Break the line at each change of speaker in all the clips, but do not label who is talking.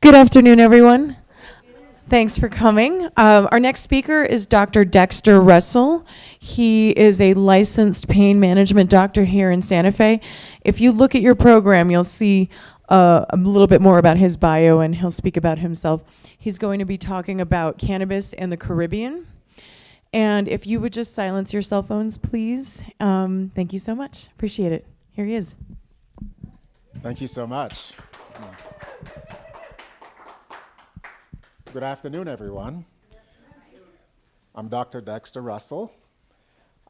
Good afternoon, everyone. Thanks for coming. Our next speaker is Dr. Dexter Russell. He is a licensed pain management doctor here in Santa Fe. If you look at your program, you'll see a little bit more about his bio, and he'll speak about himself. He's going to be talking about cannabis and the Caribbean. And if you would just silence your cell phones, please. Thank you so much. Appreciate it. Here he is.
Thank you so much. Good afternoon, everyone. I'm Dr. Dexter Russell.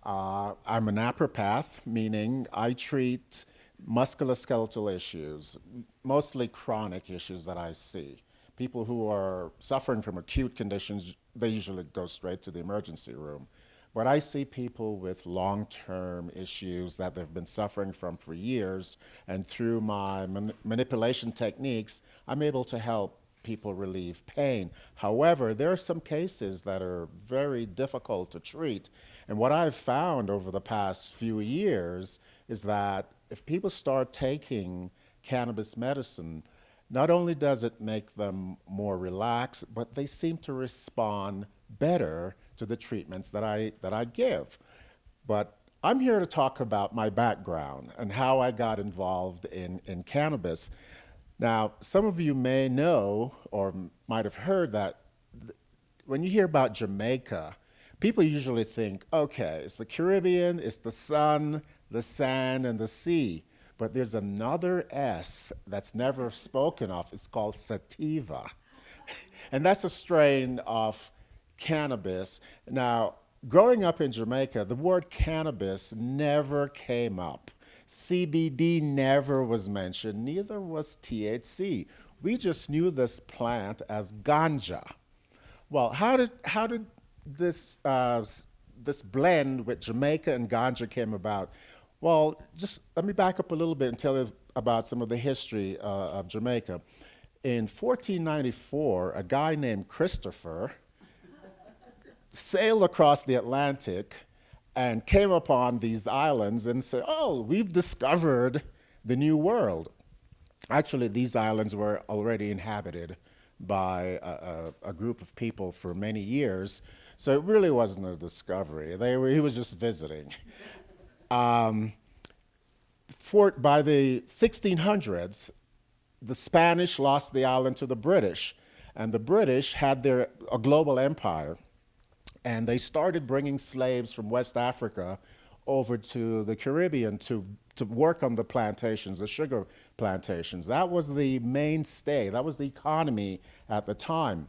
I'm a naturopath, meaning I treat musculoskeletal issues, mostly chronic issues that I see. People who are suffering from acute conditions, they usually go straight to the emergency room. But I see people with long-term issues that they've been suffering from for years, and through my manipulation techniques, I'm able to help people relieve pain. However, there are some cases that are very difficult to treat. And what I've found over the past few years is that if people start taking cannabis medicine, not only does it make them more relaxed, but they seem to respond better to the treatments that I give. But I'm here to talk about my background and how I got involved in cannabis. Now, some of you may know or might have heard that when you hear about Jamaica, people usually think, okay, it's the Caribbean, it's the sun, the sand, and the sea. But there's another S that's never spoken of. It's called sativa. And that's a strain of cannabis. Now, growing up in Jamaica, the word cannabis never came up. CBD never was mentioned, neither was THC. We just knew this plant as ganja. Well, how did this this blend with Jamaica and ganja came about? Well, just let me back up a little bit and tell you about some of the history of Jamaica. In 1494, a guy named Christopher sailed across the Atlantic and came upon these islands and said, oh, we've discovered the new world. Actually, these islands were already inhabited by a group of people for many years, so it really wasn't a discovery. He was just visiting. By the 1600s, the Spanish lost the island to the British, and the British had a global empire. And they started bringing slaves from West Africa over to the Caribbean to work on the plantations, the sugar plantations. That was the mainstay, that was the economy at the time.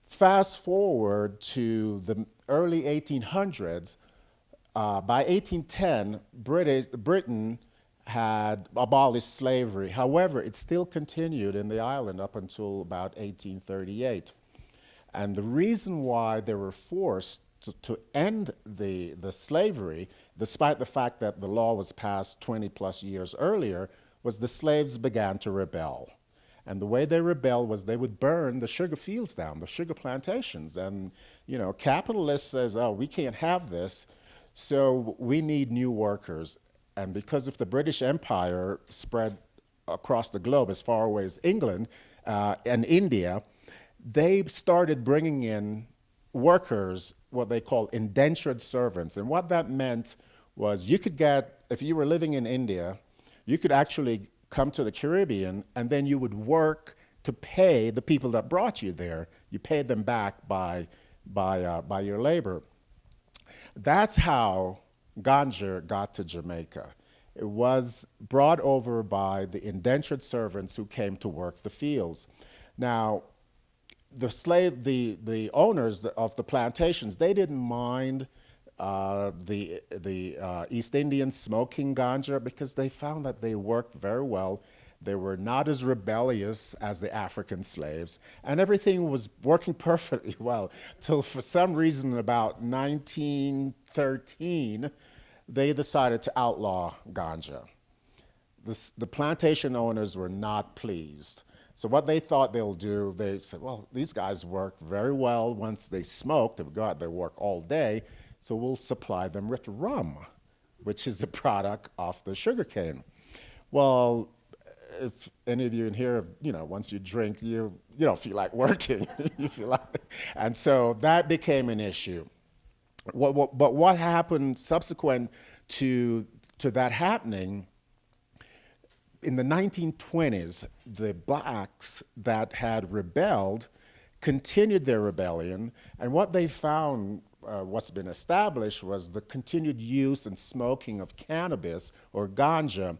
Fast forward to the early 1800s, by 1810, Britain had abolished slavery. However, it still continued in the island up until about 1838. And the reason why they were forced to end the slavery, despite the fact that the law was passed 20 plus years earlier, was the slaves began to rebel. And the way they rebelled was they would burn the sugar fields down, the sugar plantations. And, you know, capitalists says, oh, we can't have this, so we need new workers. And because of the British Empire spread across the globe as far away as England and India, they started bringing in workers, what they call indentured servants. And what that meant was you could get, if you were living in India, you could actually come to the Caribbean and then you would work to pay the people that brought you there. You paid them back by your labor. That's how ganja got to Jamaica. It was brought over by the indentured servants who came to work the fields. Now, the owners of the plantations, they didn't mind the East Indians smoking ganja because they found that they worked very well. They were not as rebellious as the African slaves, and everything was working perfectly well till for some reason about 1913, they decided to outlaw ganja. The plantation owners were not pleased. So what they thought they'll do, they said, well, these guys work very well once they smoke. They would go out, they work all day, so we'll supply them with rum, which is a product of the sugarcane. Well, if any of you in here, once you drink, you don't feel like working. You feel like, and so that became an issue. But what happened subsequent to that happening? In the 1920s, the blacks that had rebelled continued their rebellion, and what they found, what's been established, was the continued use and smoking of cannabis or ganja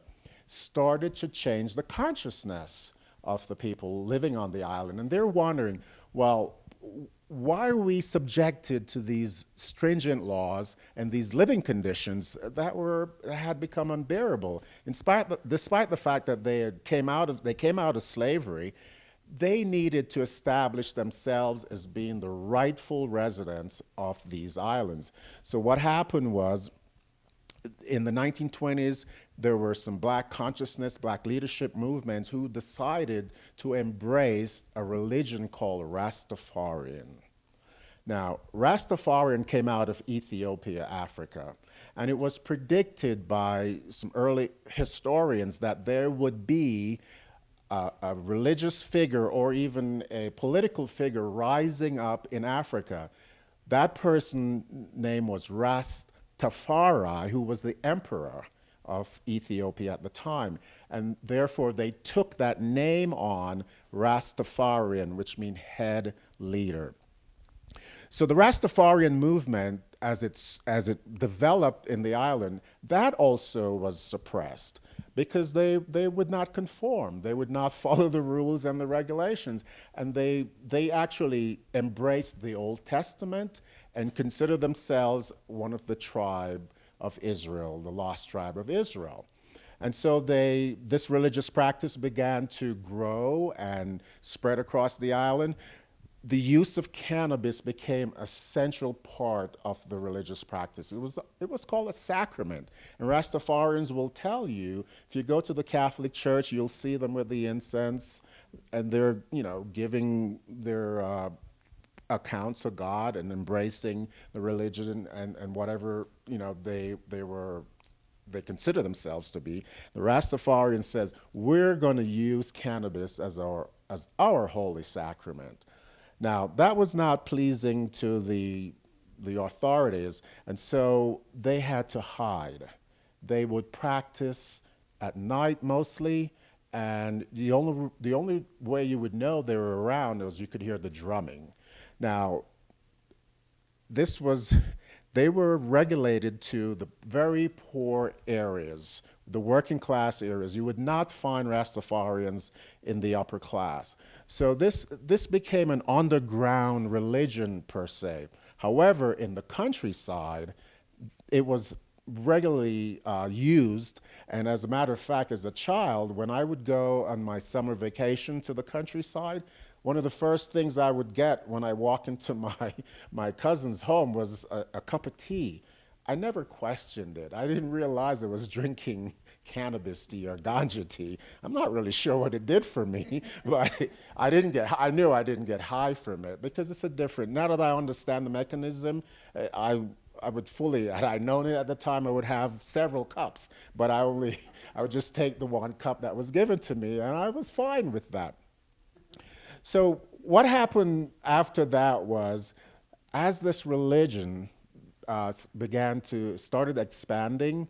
started to change the consciousness of the people living on the island. And they're wondering, well, why are we subjected to these stringent laws and these living conditions that had become unbearable? Despite the fact that they came out of slavery, they needed to establish themselves as being the rightful residents of these islands. So what happened was, in the 1920s, there were some black consciousness, black leadership movements who decided to embrace a religion called Rastafarian. Now, Rastafarian came out of Ethiopia, Africa, and it was predicted by some early historians that there would be a religious figure or even a political figure rising up in Africa. That person's name was Rastafari, who was the emperor of Ethiopia at the time. And therefore, they took that name on, Rastafarian, which means head leader. So the Rastafarian movement, as it developed in the island, that also was suppressed because they would not conform. They would not follow the rules and the regulations. And they actually embraced the Old Testament and considered themselves one of the tribe of Israel, the lost tribe of Israel. And so this religious practice began to grow and spread across the island. The use of cannabis became a central part of the religious practice. It was called a sacrament. And Rastafarians will tell you, if you go to the Catholic Church, you'll see them with the incense, and they're giving their accounts to God and embracing the religion and whatever they consider themselves to be. The Rastafarian says, we're going to use cannabis as our holy sacrament. Now, that was not pleasing to the authorities, and so they had to hide. They would practice at night mostly, and the only way you would know they were around was you could hear the drumming. Now, they were regulated to the very poor areas, the working class areas. You would not find Rastafarians in the upper class. So this became an underground religion per se. However, in the countryside, it was regularly used. And as a matter of fact, as a child, when I would go on my summer vacation to the countryside, one of the first things I would get when I walk into my cousin's home was a cup of tea. I never questioned it. I didn't realize I was drinking cannabis tea or ganja tea. I'm not really sure what it did for me, but I knew I didn't get high from it because it's a different. Now that I understand the mechanism, I would fully, had I known it at the time, I would have several cups, but I would just take the one cup that was given to me, and I was fine with that. So what happened after that was, as this religion started expanding,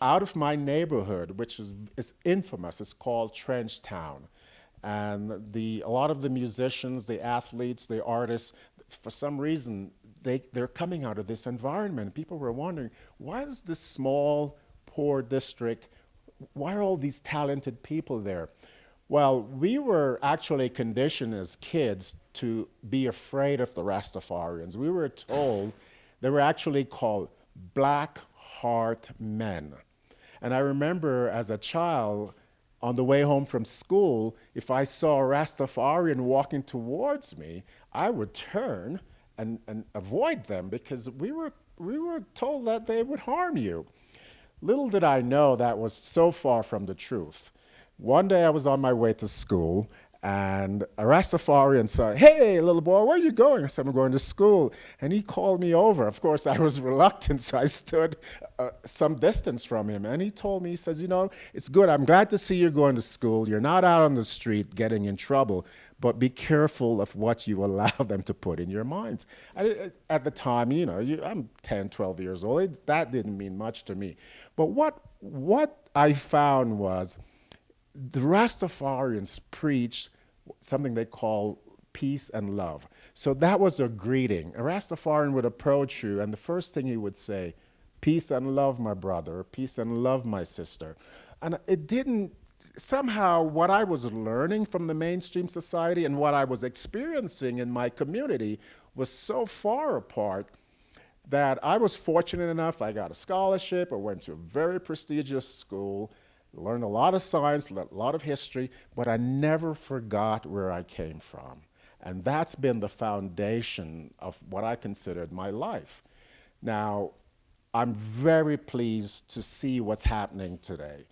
out of my neighborhood, which is infamous, it's called Trench Town. And a lot of the musicians, the athletes, the artists, for some reason, they're coming out of this environment. People were wondering, why is this small, poor district, why are all these talented people there? Well, we were actually conditioned as kids to be afraid of the Rastafarians. We were told they were actually called Black Heart Men. And I remember as a child, on the way home from school, if I saw a Rastafarian walking towards me, I would turn and avoid them because we were told that they would harm you. Little did I know that was so far from the truth. One day I was on my way to school, And a Rastafarian said, "Hey, little boy, where are you going?" I said, "I'm going to school." And he called me over. Of course, I was reluctant, so I stood some distance from him. And he told me, he says, "It's good. I'm glad to see you're going to school. You're not out on the street getting in trouble, but be careful of what you allow them to put in your minds." At the time, I'm 10, 12 years old. That didn't mean much to me. But what I found was the Rastafarians preached something they call peace and love. So that was a greeting. A Rastafarian would approach you, and the first thing he would say, "Peace and love, my brother. Peace and love, my sister." And it didn't, somehow what I was learning from the mainstream society and what I was experiencing in my community was so far apart that I was fortunate enough, I got a scholarship, I went to a very prestigious school, learned a lot of science, a lot of history, but I never forgot where I came from. And that's been the foundation of what I considered my life. Now, I'm very pleased to see what's happening today.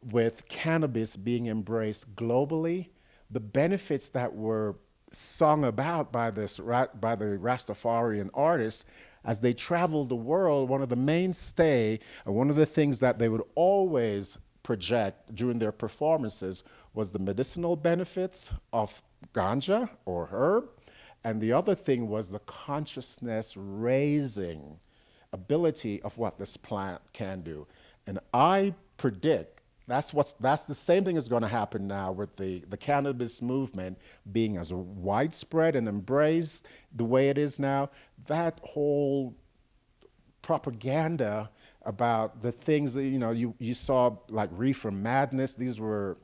With cannabis being embraced globally, the benefits that were sung about by the Rastafarian artists as they traveled the world, one of the mainstay, or one of the things that they would always project during their performances was the medicinal benefits of ganja or herb, and the other thing was the consciousness raising ability of what this plant can do. And I predict that's the same thing is going to happen now with the cannabis movement being as widespread and embraced the way it is now. That whole propaganda about the things that you saw, like reefer madness, these were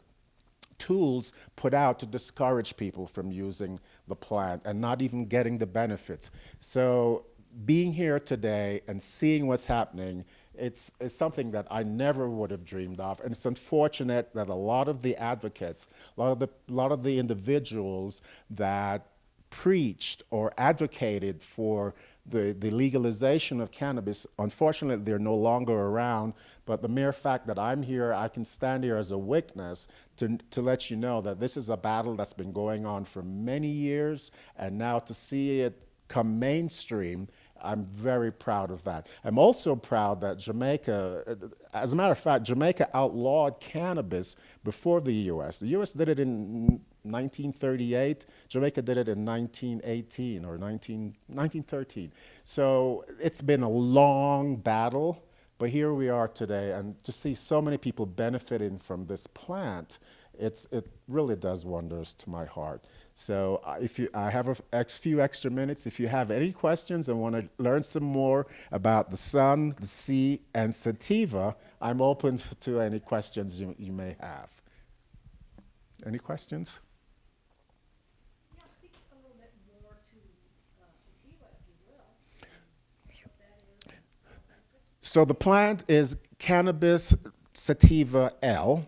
tools put out to discourage people from using the plant and not even getting the benefits. So being here today and seeing what's happening, it's something that I never would have dreamed of. And it's unfortunate that a lot of the advocates, a lot of the individuals that preached or advocated for the legalization of cannabis, unfortunately, they're no longer around. But the mere fact that I'm here, I can stand here as a witness to let you know that this is a battle that's been going on for many years, and now to see it come mainstream, I'm very proud of that. I'm also proud that Jamaica, as a matter of fact, Jamaica outlawed cannabis before the U.S. The U.S. did it in 1938. Jamaica did it in 1918 or 1913. So it's been a long battle, but here we are today, and to see so many people benefiting from this plant, it really does wonders to my heart. So I have a few extra minutes. If you have any questions and want to learn some more about the sun, the sea, and sativa, I'm open to any questions you may have. Any questions?
Yeah, speak a little bit more to sativa, if you will. What that is, benefits.
So the plant is Cannabis sativa L,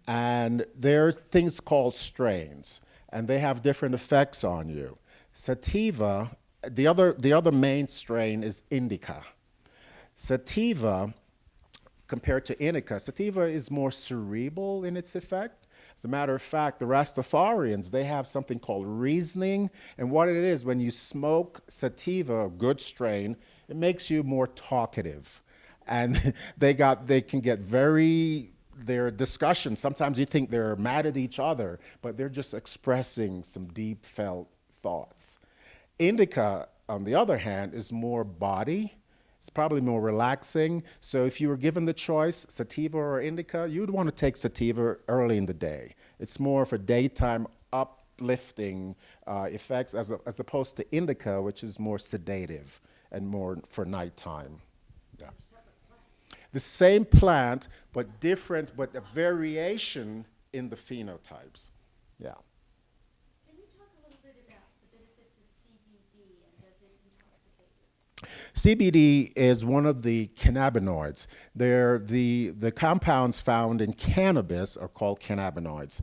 and there are things called strains, and they have different effects on you. Sativa, the other main strain is indica. Sativa, compared to indica, sativa is more cerebral in its effect. As a matter of fact, the Rastafarians, they have something called reasoning, and what it is, when you smoke sativa, a good strain, it makes you more talkative. And they can get their discussions, sometimes you think they're mad at each other, but they're just expressing some deep felt thoughts. Indica, on the other hand, is more body. It's probably more relaxing. So if you were given the choice, sativa or indica, you'd want to take sativa early in the day. It's more for daytime uplifting effects as opposed to indica, which is more sedative and more for nighttime. Yeah. The same plant, but different, but a variation in the phenotypes. Yeah.
Can you talk a little bit about the benefits of CBD and does it intoxicate you?
CBD is one of the cannabinoids. The compounds found in cannabis are called cannabinoids.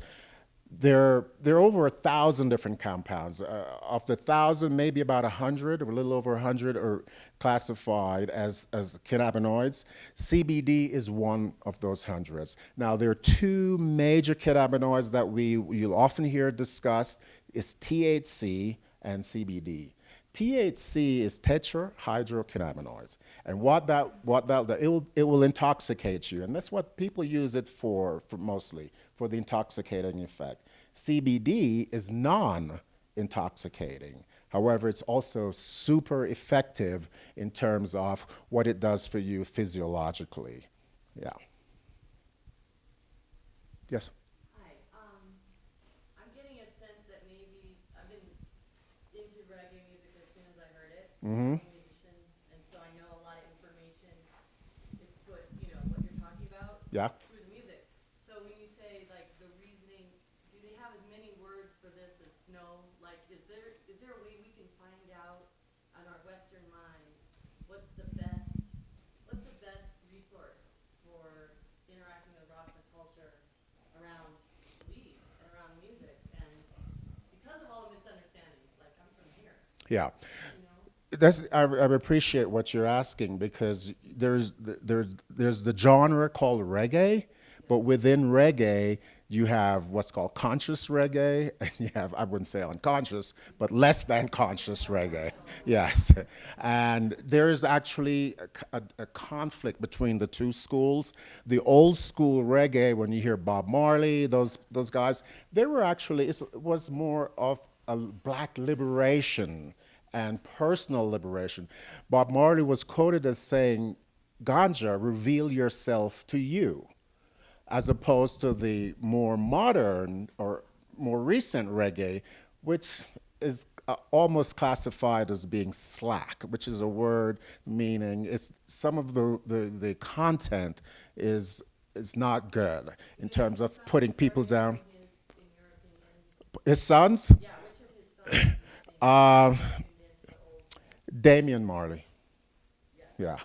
There are over 1,000 different compounds. Of the 1,000, maybe about 100, or a little over 100, are classified as cannabinoids. CBD is one of those hundreds. Now, there are two major cannabinoids that you'll often hear discussed: is THC and CBD. THC is tetrahydrocannabinoids, and it will intoxicate you, and that's what people use it for mostly for the intoxicating effect. CBD is non-intoxicating. However, it's also super effective in terms of what it does for you physiologically. Yeah. Yes.
Hi. I'm getting a sense that maybe I've been into reggae music as soon as I heard it.
Mm-hmm.
I'm a musician, and so I know a lot of information is put, what you're talking about
Yeah.
through the music. So when you say like the reasoning, do they have as many words for this as snow? Like, is there a way we can find out on our Western mind what's the best resource for interacting with Rasta culture around weed and around music? And because of all the misunderstandings, like I'm from here,
Yeah.
you know?
I appreciate what you're asking, because there's the genre called reggae, but within reggae you have what's called conscious reggae, and you have, I wouldn't say unconscious, but less than conscious reggae. Yes, and there's actually a conflict between the two schools. The old school reggae, when you hear Bob Marley, those guys, they were actually, it was more of a black liberation and personal liberation. Bob Marley was quoted as saying, "Ganja, reveal yourself to you," as opposed to the more modern or more recent reggae, which is almost classified as being slack, which is a word meaning it's some of the content is not good in terms of putting people down.
In your opinion,
His sons,
yeah, which of his sons do you think
uh,
tuned into old?
Damian Marley. Yeah,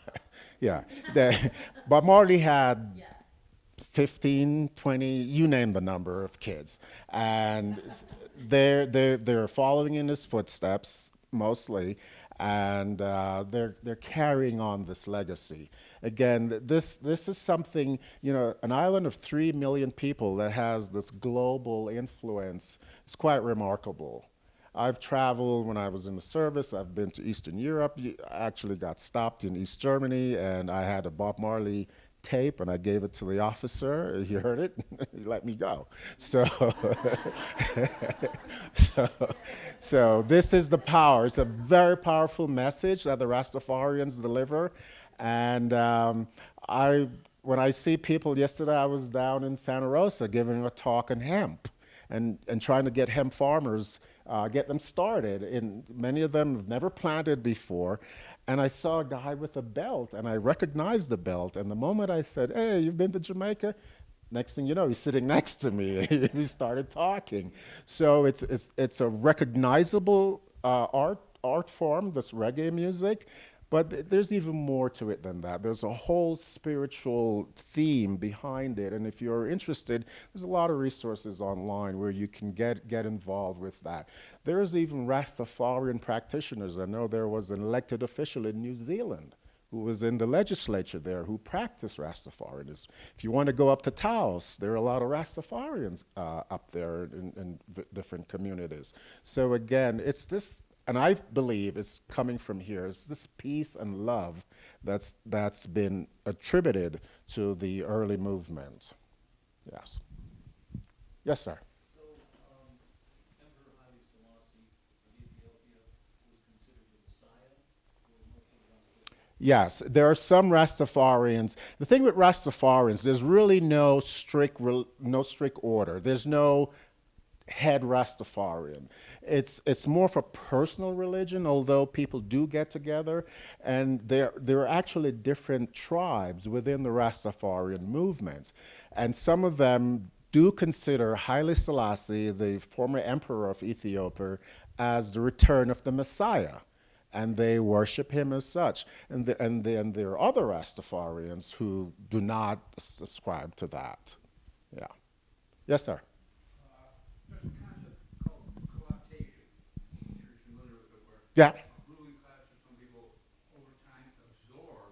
yeah. Bob Marley had
Yeah.
15, 20, you name the number of kids. And they're following in his footsteps mostly, and they're carrying on this legacy. Again, this is something, an island of 3 million people that has this global influence is quite remarkable. I've traveled when I was in the service. I've been to Eastern Europe. I actually got stopped in East Germany, and I had a Bob Marley tape, and I gave it to the officer. He heard it. He let me go. So, so, so this is the power. It's a very powerful message that the Rastafarians deliver, and when I see people, yesterday I was down in Santa Rosa giving a talk on hemp, and trying to get hemp farmers, get them started. And many of them have never planted before. And I saw a guy with a belt, and I recognized the belt. And the moment I said, "Hey, you've been to Jamaica?" Next thing you know, he's sitting next to me. We started talking. So it's a recognizable art form, this reggae music. But there's even more to it than that. There's a whole spiritual theme behind it. And if you're interested, there's a lot of resources online where you can get involved with that. There's even Rastafarian practitioners. I know there was an elected official in New Zealand who was in the legislature there who practiced Rastafarianism. If you want to go up to Taos, there are a lot of Rastafarians up there in different communities. So again, it's this, and I believe it's coming from here. It's this peace and love that's been attributed to the early movement. Yes. Yes, sir.
So, Emperor Haile Selassie of Ethiopia was considered the Messiah for most of the Rastafarians.
Yes, there are some Rastafarians. The thing with Rastafarians, there's really no strict order. There's no head Rastafarian. It's more of a personal religion, although people do get together, and there are actually different tribes within the Rastafarian movements, and some of them do consider Haile Selassie, the former emperor of Ethiopia, as the return of the Messiah, and they worship him as such. And then there are other Rastafarians who do not subscribe to that. Yeah. Yes, sir. Yeah.
ruling classes, some people over time absorb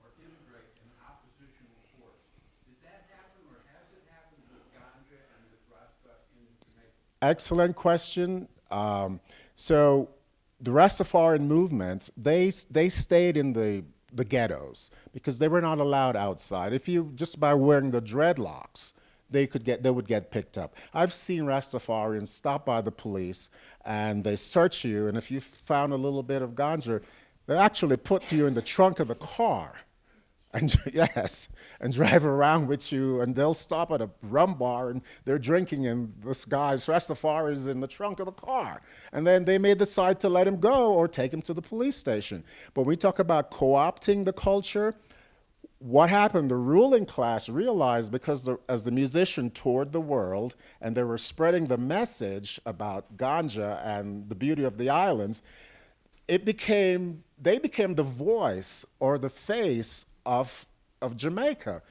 or integrate an oppositional force. Did that happen or has it happened with ganja and with Rasta in Jamaica?
Excellent question. So the Rastafarian movements, they stayed in the ghettos because they were not allowed outside. If you just by wearing the dreadlocks, they would get picked up. I've seen Rastafarians stopped by the police and they search you, and if you found a little bit of ganja, they actually put you in the trunk of the car. And yes, and drive around with you, and they'll stop at a rum bar, and they're drinking, and this guy's Rastafari is in the trunk of the car. And then they may decide to let him go or take him to the police station. But we talk about co-opting the culture. What happened? The ruling class realized because as the musician toured the world and they were spreading the message about ganja and the beauty of the islands, they became the voice or the face of Jamaica,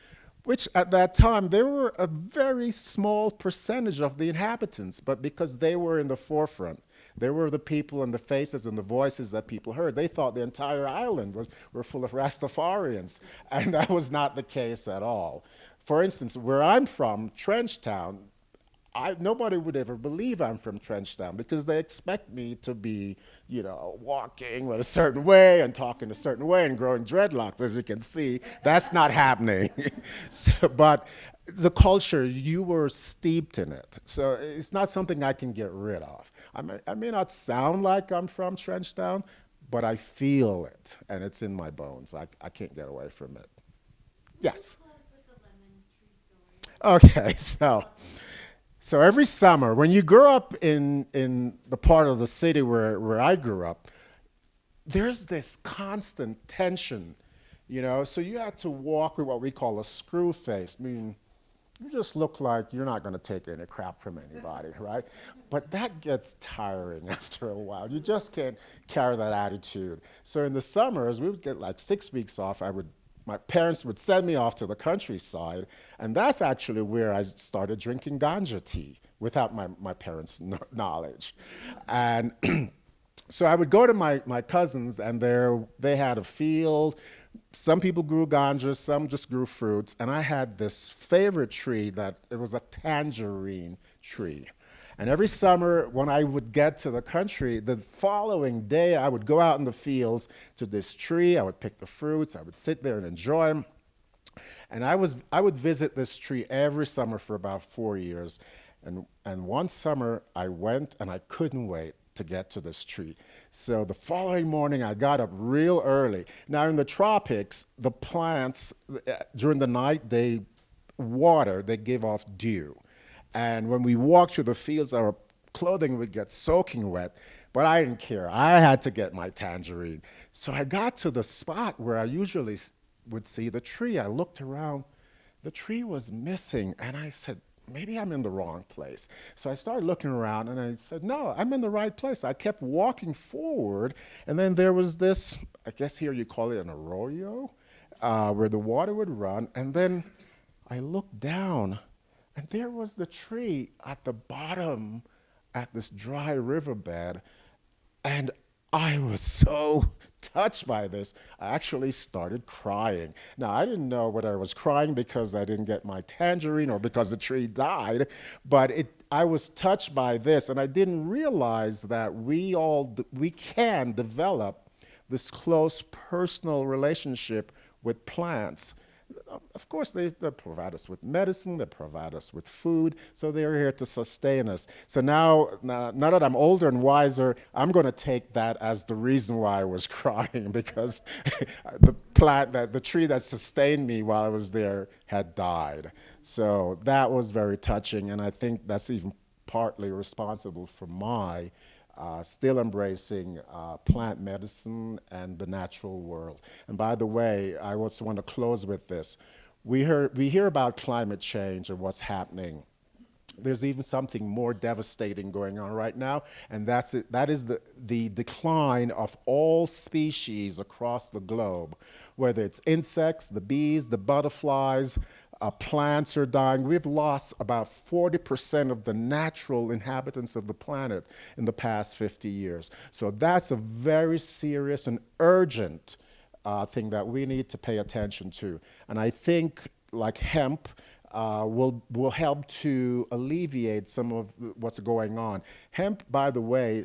which at that time they were a very small percentage of the inhabitants, but because they were in the forefront, they were the people and the faces and the voices that people heard. They thought the entire island were full of Rastafarians, and that was not the case at all. For instance, where I'm from, Trenchtown, nobody would ever believe I'm from Trenchtown because they expect me to be, walking with a certain way and talking a certain way and growing dreadlocks. As you can see, that's not happening. But the culture, you were steeped in it. So it's not something I can get rid of. I may not sound like I'm from Trenchtown, but I feel it, and it's in my bones. I can't get away from it. Yes? Okay, so every summer, when you grow up in the part of the city where I grew up, there's this constant tension, So you had to walk with what we call a screw face, meaning you just look like you're not going to take any crap from anybody, right? But that gets tiring after a while. You just can't carry that attitude. So in the summers, we would get like 6 weeks off. My parents would send me off to the countryside, and that's actually where I started drinking ganja tea without my parents' knowledge. And so I would go to my cousins, and they had a field. Some people grew ganja, some just grew fruits, and I had this favorite tree it was a tangerine tree. And every summer, when I would get to the country, the following day, I would go out in the fields to this tree. I would pick the fruits. I would sit there and enjoy them. And I would visit this tree every summer for about 4 years. And one summer, I went, and I couldn't wait to get to this tree. So the following morning, I got up real early. Now, in the tropics, the plants, during the night, they give off dew. And when we walked through the fields, our clothing would get soaking wet, but I didn't care. I had to get my tangerine. So I got to the spot where I usually would see the tree. I looked around. The tree was missing, and I said, maybe I'm in the wrong place. So I started looking around, and I said, no, I'm in the right place. I kept walking forward, and then there was this, I guess here you call it an arroyo, where the water would run, and then I looked down, and there was the tree at the bottom at this dry riverbed. And I was so touched by this, I actually started crying. Now, I didn't know whether I was crying because I didn't get my tangerine or because the tree died, but I was touched by this, and I didn't realize that we can develop this close personal relationship with plants. Of course, they provide us with medicine, they provide us with food, so they're here to sustain us. So now that I'm older and wiser, I'm going to take that as the reason why I was crying, because the tree that sustained me while I was there had died. So that was very touching, and I think that's even partly responsible for my still embracing plant medicine and the natural world. And by the way, I also want to close with this. We hear about climate change and what's happening. There's even something more devastating going on right now, and that is the decline of all species across the globe, whether it's insects, the bees, the butterflies. Plants are dying. We've lost about 40% of the natural inhabitants of the planet in the past 50 years. So that's a very serious and urgent thing that we need to pay attention to. And I think, like hemp, will help to alleviate some of what's going on. Hemp, by the way,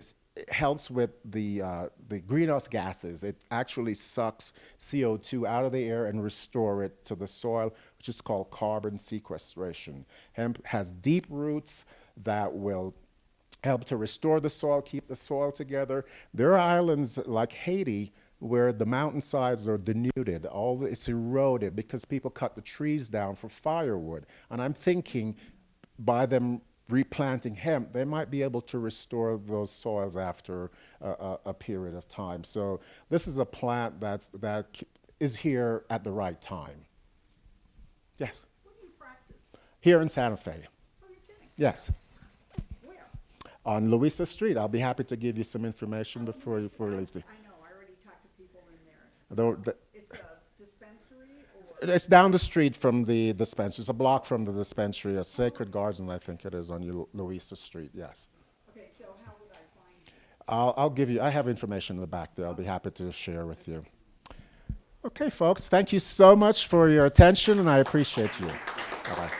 helps with the greenhouse gases. It actually sucks CO2 out of the air and restore it to the soil, which is called carbon sequestration. Hemp has deep roots that will help to restore the soil, keep the soil together. There are islands like Haiti where the mountainsides are denuded, it's eroded because people cut the trees down for firewood. And I'm thinking by them replanting hemp, they might be able to restore those soils after a period of time. So this is a plant that is here at the right time. Yes?
Where do you practice?
Here in Santa Fe.
Oh, you're kidding?
Yes.
Where?
On Louisa Street. I'll be happy to give you some information before you leave.
I know, I already talked to people in there. It's a dispensary or?
It's down the street from the dispensary. It's a block from the dispensary, a Sacred Garden, I think it is, on Louisa Street, yes.
Okay, so how would I find you?
I'll give you, I have information in the back there. I'll be happy to share with you. Okay, folks, thank you so much for your attention, and I appreciate you. Bye-bye.